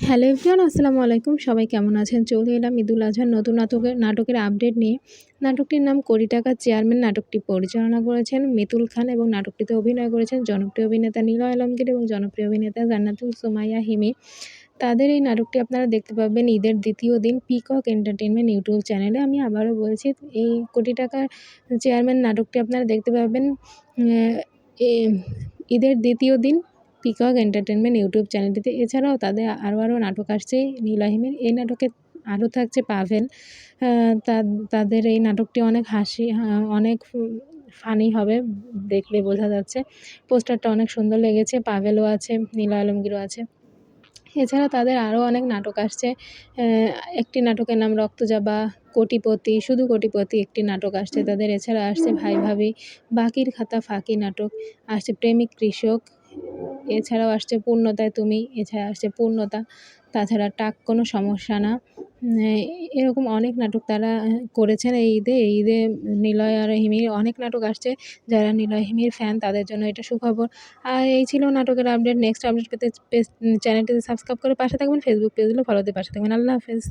Hello everyone, আসসালামু আলাইকুম। সবাই কেমন আছেন? চলে এলাম ঈদুল আজহার নতুন নাটকের আপডেট নিয়ে। নাটকটির নাম কোটি টাকার চেয়ারম্যান। নাটকটি পরিচালনা করেছেন মিতুল খান এবং নাটকটিতে অভিনয় করেছেন জনপ্রিয় অভিনেতা নিলয় আলমগীর এবং জনপ্রিয় অভিনেতা জান্নাতুল সুমাইয়া হিমি। তাদের এই নাটকটি আপনারা দেখতে পাবেন ঈদের দ্বিতীয় দিন পিকক এন্টারটেইনমেন্ট ইউটিউব চ্যানেলে। আমি আবারও বলছি, এই কোটি টাকার চেয়ারম্যান নাটকটি আপনারা দেখতে পাবেন এ ঈদের দ্বিতীয় দিন পিকক এন্টারটেইনমেন্ট ইউটিউব চ্যানেলটিতে। এছাড়াও তাদের আরও নাটক আসছে নীলাহিমের। এই নাটকে আরও থাকছে পাভেল। আ তা তাদের এই নাটকটি অনেক অনেক ফানি হবে, দেখলে বোঝা যাচ্ছে। পোস্টারটা অনেক সুন্দর লেগেছে। পাভেলও আছে, নীলা আলমগীরও আছে। এছাড়া তাদের আরও অনেক নাটক আসছে। একটি নাটকের নাম রক্তজাবা, কোটিপতি, শুধু কোটিপতি একটি নাটক আসছে তাদের। এছাড়া আসছে ভাই ভাবি, বাকির খাতা ফাঁকি নাটক, আসছে প্রেমিক কৃষক, এছাড়াও আসছে পূর্ণতায় তুমি, এছাড়া আসছে পূর্ণতা, তাছাড়া টাক কোনো সমস্যা না। এরকম অনেক নাটক তারা করেছেন এই ঈদে। এই ঈদে নিলয় আর হিমির অনেক নাটক আসছে। যারা নিলয় হিমির ফ্যান তাদের জন্য এটা সুখবর। আর এই ছিল নাটকের আপডেট। নেক্সট আপডেট পেতে চ্যানেলটিতে সাবস্ক্রাইব করে পাশে থাকবেন। ফেসবুক পেজগুলো ফলো দিয়ে পাশে থাকবেন। আল্লাহ হাফেজ।